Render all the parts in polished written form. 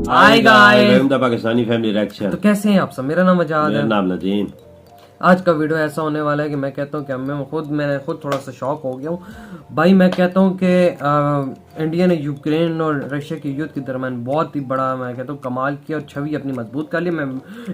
Hi guys, Pakistani family reaction. तो कैसे हैं आप सब? मेरा नाम आजाद मेरा है। नाम नदीम। आज का वीडियो ऐसा होने वाला है कि मैं कहता हूँ कि मैंने खुद थोड़ा सा शॉक हो गया हूँ भाई। मैं कहता हूँ कि इंडिया ने यूक्रेन और रशिया के युद्ध के दरमियान बहुत ही बड़ा, मैं कहता हूँ, कमाल किया और छवि अपनी मजबूत कर ली। मैं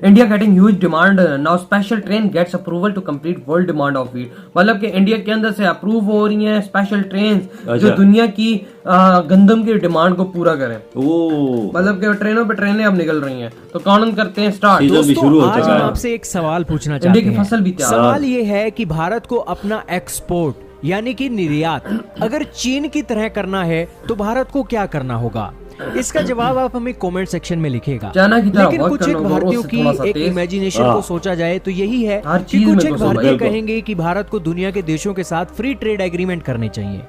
India getting huge demand now, special train gets approval to complete world demand of wheat. मतलब कि इंडिया के अंदर से अप्रूव हो रही हैं स्पेशल ट्रेन जो दुनिया की गंदम की डिमांड को पूरा करें। मतलब कि ट्रेनों पे ट्रेनें अब निकल रही हैं। तो कानून करते हैं स्टार्ट। दोस्तों, आज हम आपसे एक सवाल पूछना चाहते हैं। फसल भी सवाल ये है कि भारत को अपना एक्सपोर्ट यानी कि निर्यात अगर चीन की तरह करना है तो भारत को क्या करना होगा? इसका जवाब आप हमें कमेंट सेक्शन में लिखेगा। लेकिन कुछ एक भारतीयों की एक इमेजिनेशन को सोचा जाए तो यही है कि कुछ एक भारतीय कहेंगे कि भारत को दुनिया के देशों के साथ फ्री ट्रेड एग्रीमेंट करने चाहिए।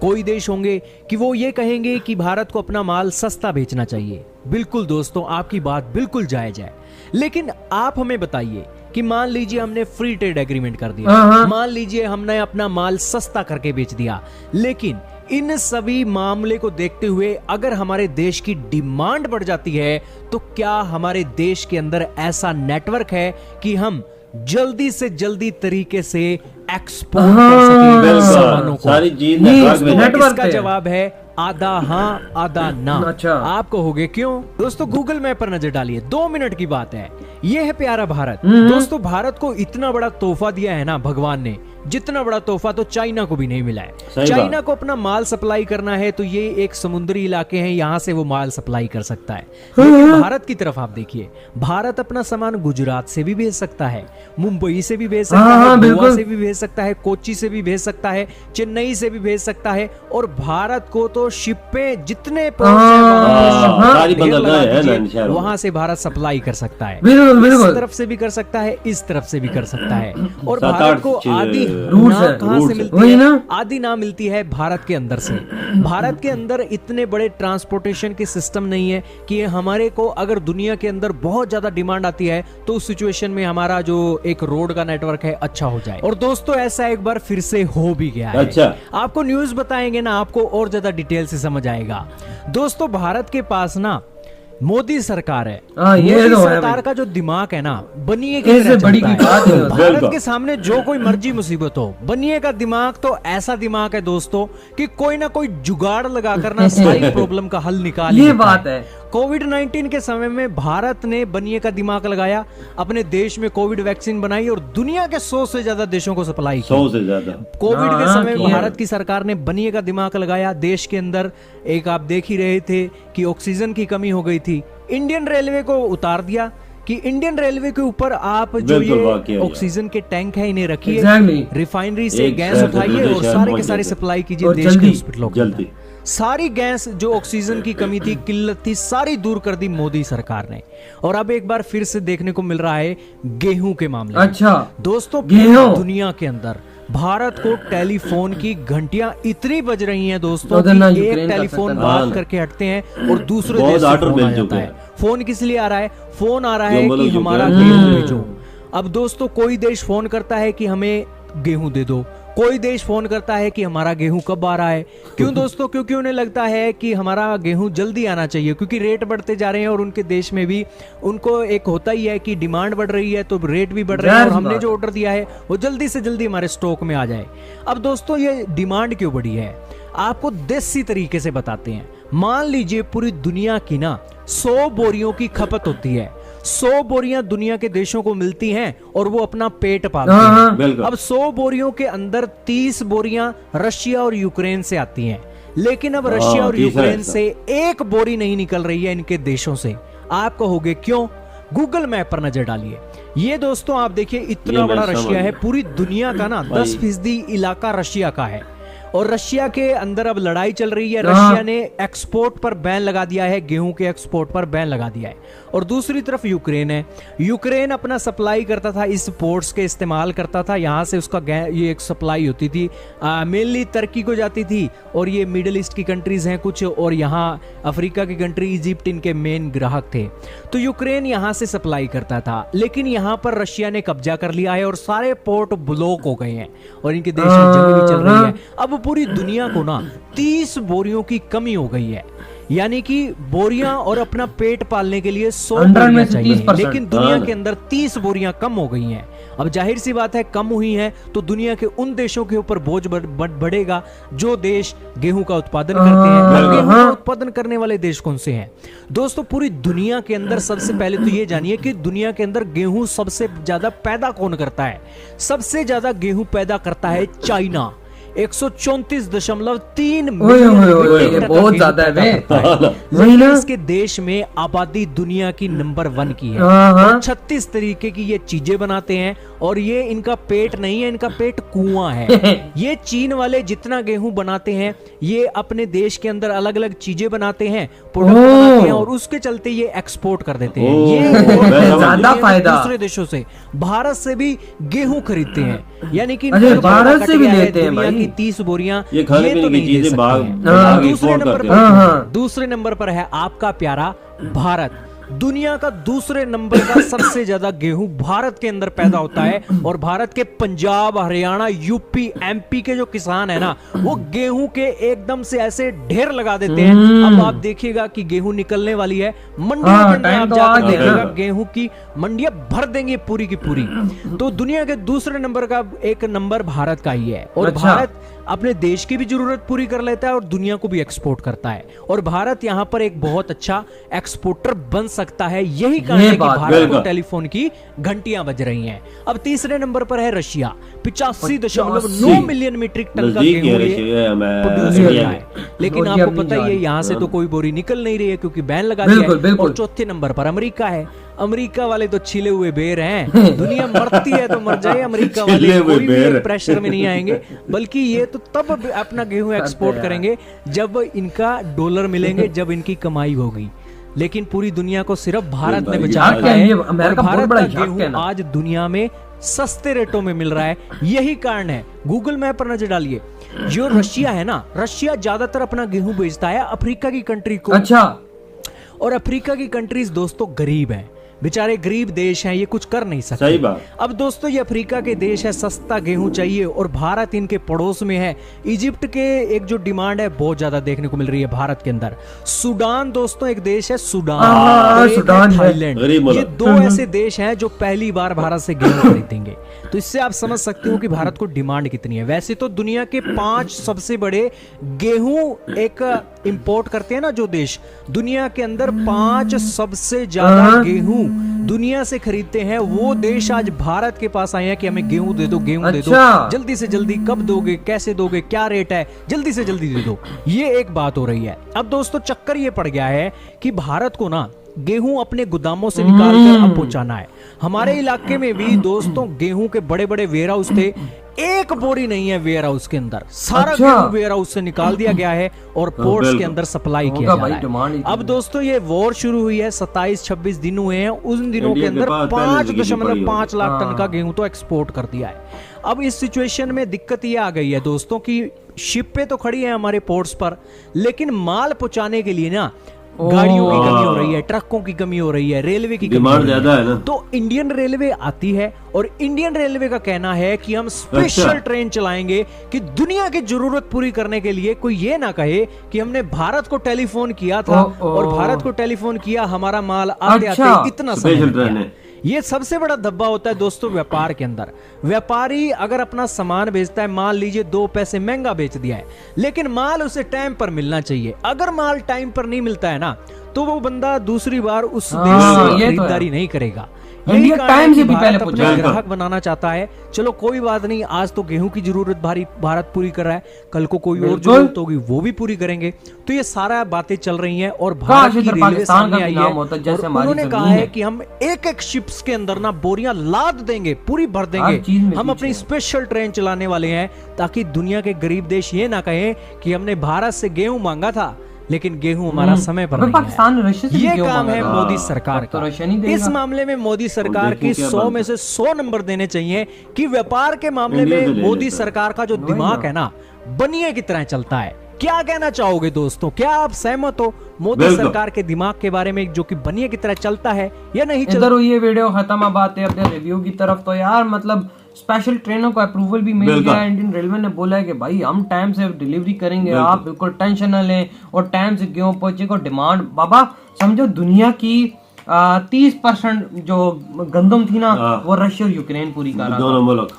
कोई देश होंगे कि वो ये कहेंगे कि भारत को अपना माल सस्ता बेचना चाहिए। बिल्कुल दोस्तों, आपकी बात बिल्कुल जायज है। लेकिन आप हमें बताइए कि मान लीजिए हमने फ्री ट्रेड एग्रीमेंट कर दिया, मान लीजिए हमने अपना माल सस्ता करके बेच दिया, लेकिन इन सभी मामले को देखते हुए अगर हमारे देश की डिमांड बढ़ जाती है तो क्या हमारे देश के अंदर ऐसा नेटवर्क है कि हम जल्दी से जल्दी तरीके से एक्सपोर्ट कर सकें सामानों को? सारी चीज इसका जवाब है आधा हाँ आधा ना। अच्छा, आप कहोगे क्यों? दोस्तों, गूगल मैप पर नजर डालिए, 2 मिनट की बात है। ये है प्यारा भारत। दोस्तों, भारत को इतना बड़ा तोहफा दिया है ना भगवान ने, जितना बड़ा तोहफा तो चाइना को भी नहीं मिला है। चाइना को अपना माल सप्लाई करना है तो ये एक समुद्री इलाके हैं, यहां से वो माल सप्लाई कर सकता है। लेकिन भारत की तरफ आप देखिए, भारत अपना सामान गुजरात से भी भेज सकता है, मुंबई से भी भेज सकता है, गोवा से भी भेज सकता है, कोच्चि से भी भेज सकता है, चेन्नई से भी भेज सकता है। और भारत को तो शिपें जितने वहां से भारत सप्लाई कर सकता है। इस तरफ से भी कर सकता है, इस तरफ से भी कर सकता है। और भारत को आदि कहां से मिलती है? आदि ना मिलती है भारत के अंदर से। भारत के अंदर इतने बड़े ट्रांसपोर्टेशन के सिस्टम नहीं है कि हमारे को अगर दुनिया के अंदर बहुत ज्यादा डिमांड आती है तो उस सिचुएशन में हमारा जो एक रोड का नेटवर्क है अच्छा हो जाए। और दोस्तों, ऐसा एक बार फिर से हो भी गया है। अच्छा, आपको न्यूज बताएंगे ना, आपको और ज्यादा डिटेल से समझ आएगा। दोस्तों, भारत के पास ना मोदी सरकार है। मोदी सरकार का जो दिमाग है ना, बनिए की तरह बड़ी चलता है। भारत के सामने जो कोई मर्जी मुसीबत हो, बनिए का दिमाग तो ऐसा दिमाग है दोस्तों कि कोई ना कोई जुगाड़ लगाकर ना सारी प्रॉब्लम का हल निकाल। ये बात है। कोविड-19 के समय में भारत ने बनिए का दिमाग लगाया, अपने देश में कोविड वैक्सीन बनाई और दुनिया के 100 से ज्यादा देशों को सप्लाई की। 100 से ज्यादा कोविड के समय में भारत की सरकार ने बनिए का दिमाग लगाया। देश के अंदर एक आप देख ही रहे थे कि ऑक्सीजन की कमी हो गई थी। इंडियन रेलवे को उतार दिया कि इंडियन रेलवे के ऊपर आप जो ये ऑक्सीजन के टैंक है इन्हें रखिए, रिफाइनरी से गैस उठाइए और सारे के सारे सप्लाई कीजिए देश के हॉस्पिटलों को। सारी गैस जो ऑक्सीजन की कमी थी, किल्लत थी, सारी दूर कर दी मोदी सरकार ने। और अब एक बार फिर से देखने को मिल रहा है गेहूं के मामले में। अच्छा दोस्तों, दुनिया के अंदर भारत को टेलीफोन की घंटियां इतनी बज रही हैं दोस्तों कि एक टेलीफोन बात करके हटते हैं और दूसरे देश से फोन आ जाता है। फोन किस लिए आ रहा है? फोन आ रहा है कि हमारा गेहूं भेजो। अब दोस्तों, कोई देश फोन करता है कि हमें गेहूं दे दो, कोई देश फोन करता है कि हमारा गेहूं कब आ रहा है। क्यों दोस्तों? क्योंकि उन्हें लगता है कि हमारा गेहूं जल्दी आना चाहिए, क्योंकि रेट बढ़ते जा रहे हैं और उनके देश में भी उनको एक होता ही है कि डिमांड बढ़ रही है तो रेट भी बढ़ रहे हैं और हमने जो ऑर्डर दिया है वो जल्दी से जल्दी हमारे स्टॉक में आ जाए। अब दोस्तों, ये डिमांड क्यों बढ़ी है आपको देसी तरीके से बताते हैं। मान लीजिए पूरी दुनिया की ना 100 बोरियों की खपत होती है, 100 बोरियां दुनिया के देशों को मिलती हैं और वो अपना पेट पालते हैं। अब 100 बोरियों के अंदर 30 बोरियां रशिया और यूक्रेन से आती हैं, लेकिन अब रशिया और यूक्रेन से एक बोरी नहीं निकल रही है इनके देशों से। आप कहोगे क्यों? गूगल मैप पर नजर डालिए। ये दोस्तों आप देखिए, इतना बड़ा रशिया है, पूरी दुनिया का ना 10% इलाका रशिया का है और रशिया के अंदर अब लड़ाई चल रही है। रशिया ने एक्सपोर्ट पर बैन लगा दिया है, गेहूं के एक्सपोर्ट पर बैन लगा दिया है। और दूसरी तरफ यूक्रेन है। यूक्रेन अपना सप्लाई करता था, इस पोर्ट्स के इस्तेमाल करता था, यहां से उसका ये एक सप्लाई होती थी, मेनली तुर्की को जाती थी और ये मिडिल ईस्ट की कंट्रीज हैं कुछ, और यहाँ अफ्रीका की कंट्री इजिप्ट इनके मेन ग्राहक थे। तो यूक्रेन यहां से सप्लाई करता था, लेकिन यहां पर रशिया ने कब्जा कर लिया है और सारे पोर्ट ब्लॉक हो गए हैं और इनके देश में जंग भी चल रही है। अब पूरी दुनिया को ना 30 बोरियों की कमी हो गई है। यानी कि बोरियां और अपना पेट पालने के लिए 100 100 में बोरियां से चाहिए, 30%। लेकिन दुनिया के अंदर 30 बोरियां कम हो गई हैं। अब जाहिर सी बात है, कम हुई हैं तो दुनिया के उन देशों के ऊपर बोझ बढ़ेगा जो देश गेहूं का उत्पादन करते हैं। अब गेहूं का उत्पादन करने वाले देश कौन से हैं दोस्तों? पूरी दुनिया के अंदर सबसे पहले तो ये जानिए कि दुनिया के अंदर गेहूं सबसे ज्यादा पैदा कौन करता है। सबसे ज्यादा गेहूं पैदा करता है चाइना, 134.3 मिलियन बहुत ज्यादा है। इसके देश में आबादी दुनिया की नंबर 1 की है। 36 तरीके की ये चीजें बनाते हैं और ये इनका पेट नहीं है, इनका पेट कुआं है। ये चीन वाले जितना गेहूं बनाते हैं, ये अपने देश के अंदर अलग अलग चीजें बनाते हैं, प्रोडक्ट बनाते हैं और उसके चलते ये एक्सपोर्ट कर देते हैं। ये ज्यादा फायदा दूसरे देशों से, भारत से भी गेहूं खरीदते हैं, यानी कि भारत से भी लेते हैं भाई। 30 बोरियां ये खाने पीने की चीजें दूसरे नंबर पर है आपका प्यारा भारत। दुनिया का दूसरे नंबर का सबसे ज्यादा गेहूं भारत के अंदर पैदा होता है और भारत के पंजाब, हरियाणा, यूपी, एमपी के जो किसान है ना, वो गेहूं के एकदम से ऐसे ढेर लगा देते हैं। अब आप देखिएगा कि गेहूं निकलने वाली है, मंडियों के अंदर आप जाकर देखिएगा गेहूं की मंडियां भर देंगे पूरी की पूरी। तो दुनिया के दूसरे नंबर का एक नंबर भारत का ही है और भारत अपने देश की भी जरूरत पूरी कर लेता है और दुनिया को भी एक्सपोर्ट करता है और भारत यहां पर एक बहुत अच्छा एक्सपोर्टर बन सकता है। यही कारण है कि भारत को टेलीफोन की घंटियां बज रही हैं। अब तीसरे नंबर पर है रशिया, 85.9 मिलियन मीट्रिक टन का गेहूं प्रोड्यूस करता है। लेकिन आपको पता ही है यहां से तो कोई बोरी निकल नहीं रही है क्योंकि बैन लगा दिया है। और चौथे नंबर पर अमेरिका है। अमेरिका वाले तो छिले हुए बेर हैं, दुनिया मरती है तो मर जाए, अमेरिका वाले कोई भी प्रेशर में नहीं आएंगे, बल्कि ये तो तब अपना गेहूं एक्सपोर्ट करेंगे जब इनका डॉलर मिलेंगे, जब इनकी कमाई होगी। लेकिन पूरी दुनिया को सिर्फ भारत ने बचा रखा है और भारत का गेहूं आज दुनिया में सस्ते रेटों में मिल रहा है। यही कारण है, गूगल मैप पर नजर डालिए, जो रशिया है ना, रशिया ज्यादातर अपना गेहूं बेचता है अफ्रीका की कंट्री को। अच्छा। और अफ्रीका की कंट्रीज दोस्तों गरीब हैं, बेचारे गरीब देश हैं, ये कुछ कर नहीं सकते। सही बात। अब दोस्तों ये अफ्रीका के देश है, सस्ता गेहूं चाहिए और भारत इनके पड़ोस में है। इजिप्ट के एक जो डिमांड है बहुत ज्यादा देखने को मिल रही है भारत के अंदर। सूडान दोस्तों एक देश है, सूडान, थाईलैंड, ये 2 ऐसे देश हैं जो पहली बार भारत से गेहूं खरीदेंगे। तो इससे आप समझ सकते हो कि भारत को डिमांड कितनी है। वैसे तो दुनिया के 5 सबसे बड़े गेहूं एक इंपोर्ट करते हैं ना जो देश, दुनिया के अंदर 5 सबसे ज्यादा गेहूं दुनिया से खरीदते हैं, वो देश आज भारत के पास आए हैं कि हमें गेहूं दे दो, गेहूं दे दो, जल्दी से जल्दी, कब दोगे, कैसे दोगे, क्या रेट है, जल्दी से जल्दी दे दो। ये एक बात हो रही है। अब दोस्तों चक्कर ये पड़ गया है कि भारत को ना गेहूं अपने गोदामों से निकाल कर अब पहुंचाना है। हमारे इलाके में भी दोस्तों गेहूं के बड़े बड़े वेयर हाउस थे, एक बोरी नहीं है वेयर हाउस के अंदर, सारा गेहूं वेयर हाउस से निकाल दिया गया है और पोर्ट्स के अंदर सप्लाई किया जा रहा है। अब दोस्तों ये वॉर शुरू हुई है, 27-26 दिन हुए हैं, उन दिनों के अंदर 5.5 लाख टन का गेहूं तो एक्सपोर्ट कर दिया है। अब इस सिचुएशन में दिक्कत ये आ गई है दोस्तों की शिप पे तो खड़ी है हमारे पोर्ट्स पर, लेकिन माल पहुंचाने के लिए ना गाड़ियों की कमी हो रही है, ट्रकों की कमी हो रही है, रेलवे की डिमांड ज्यादा है ना। तो इंडियन रेलवे आती है और इंडियन रेलवे का कहना है कि हम स्पेशल ट्रेन चलाएंगे कि दुनिया की जरूरत पूरी करने के लिए कोई ये ना कहे कि हमने भारत को टेलीफोन किया था और भारत को टेलीफोन किया, हमारा माल आते आते इतना समय। ये सबसे बड़ा धब्बा होता है दोस्तों व्यापार के अंदर। व्यापारी अगर अपना सामान बेचता है, मान लीजिए 2 पैसे महंगा बेच दिया है, लेकिन माल उसे टाइम पर मिलना चाहिए। अगर माल टाइम पर नहीं मिलता है ना, तो वो बंदा दूसरी बार उस देश से खरीदारी नहीं करेगा। इंडिया टाइम से भी पहले अपना ग्राहक बनाना चाहता है। चलो कोई बात नहीं, आज तो गेहूं की जरूरत भारत पूरी कर रहा है, कल को कोई और जरूरत होगी वो भी पूरी करेंगे। तो ये सारा बातें चल रही हैं और भारत की रेलवे सामने आई है और उन्होंने कहा है कि हम एक शिप्स के अंदर ना बोरियां लाद देंगे, पूरी भर देंगे। हम अपनी स्पेशल ट्रेन चलाने वाले हैं ताकि दुनिया के गरीब देश ये ना कहें कि हमने भारत से गेहूं मांगा था लेकिन गेहूं हमारा समय पर नहीं है। ये काम है मोदी सरकार का। इस मामले में मोदी सरकार की 100 में से 100 नंबर देने चाहिए कि व्यापार के मामले में मोदी सरकार का जो दिमाग है ना, बनिए की तरह चलता है। क्या कहना चाहोगे दोस्तों, क्या आप सहमत हो मोदी सरकार के दिमाग के बारे में जो कि बनिए की तरह चलता है या नहीं चलता? इधर ये वीडियो खत्म, अब आते हैं अपने रिव्यू की तरफ। तो यार मतलब स्पेशल ट्रेनों को अप्रूवल भी मिल गया है। इंडियन रेलवे ने बोला है कि भाई हम टाइम से डिलीवरी करेंगे, आप बिल्कुल टेंशन न लें, और टाइम से क्यों पहुंचेगा। डिमांड बाबा समझो दुनिया की 30% जो गंदम थी ना वो रशिया और यूक्रेन पूरी कर रहा था, दोनों मुल्क।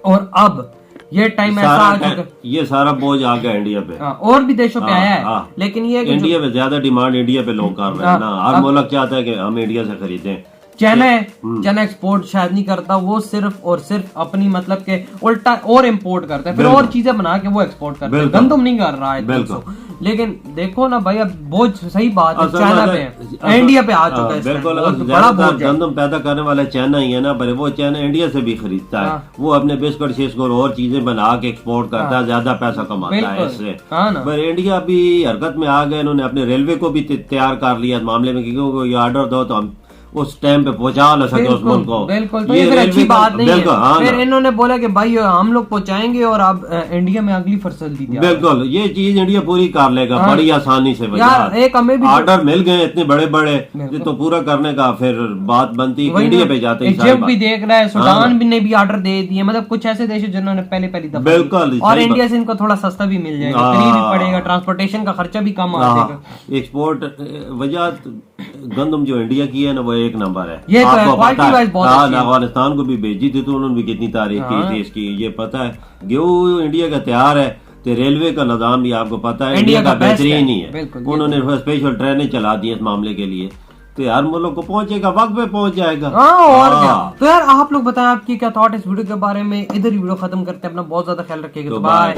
और अब ये टाइम ऐसा आ चुका, ये सारा बोझ आ गया इंडिया पे। और भी देशों पे आया है, लेकिन ये इंडिया पे ज्यादा डिमांड इंडिया पे लोग कर रहे हैं ना। हर मुल्क चाहता है कि हम इंडिया से खरीदें। चाइना एक्सपोर्ट शायद नहीं करता, वो सिर्फ और सिर्फ अपनी मतलब के उल्टा और इंपोर्ट करता है, फिर और चीजें बना के वो एक्सपोर्ट करता है, गंदम नहीं कर रहा है। लेकिन देखो ना भाई, अब बोझ सही बात है चाइना पे, इंडिया पे आ चुका है। बिल्कुल, गंदम पैदा करने वाला चाइना ही है ना, पर वो चाइना इंडिया से भी खरीदता है, वो अपने बिस्कुट शिस्कुट और चीजें बना के एक्सपोर्ट करता है, ज्यादा पैसा कमाता है इससे। पर इंडिया भी हरकत में आ गए, इन्होंने अपने रेलवे को भी तैयार कर लिया इस मामले में, क्योंकि ये ऑर्डर दो तो हम उस टाइम पे पहुंचा न सके उस मुल्क को। बिल्कुल, तो ये फिर अच्छी बात नहीं है। फिर इन्होंने बोला कि भाई हम लोग पहुंचाएंगे और आप इंडिया में अगली फसल दी। बिल्कुल, ये चीज इंडिया पूरी कर लेगा बड़ी आसानी से। यार एक हमें भी ऑर्डर मिल गए इतने बड़े बड़े, तो पूरा करने का फिर बात बनती इंडिया पे जाते ही। इजिप्ट भी देख रहा है, सूडान ने भी ऑर्डर दे दिए, मतलब कुछ ऐसे देश जिन्होंने पहली दफा। बिल्कुल, और इंडिया से इनको थोड़ा सस्ता भी मिल जाएगा, फ्री भी पड़ेगा, ट्रांसपोर्टेशन का खर्चा भी कम आ जाएगा। एक्सपोर्ट वजह गंदम जो इंडिया की है ना वो एक नंबर है। ये आपको पता है, अफगानिस्तान को भी भेजी थी तो उन्होंने भी कितनी तारीफ की थी इसकी, ये पता है। गेहूं इंडिया का तैयार है, तो रेलवे का निजाम भी आपको पता है इंडिया का बेहतरीन ही है। उन्होंने स्पेशल ट्रेनें चला दी इस मामले के लिए, तो हर मुल्क को पहुंचेगा, वक्त पे पहुंच जाएगा। और क्या। तो यार आप लोग बताएं आपकी क्या थॉट इस वीडियो के बारे में। इधर ही वीडियो खत्म करते हैं, अपना बहुत ज्यादा ख्याल रखिएगा। बाय।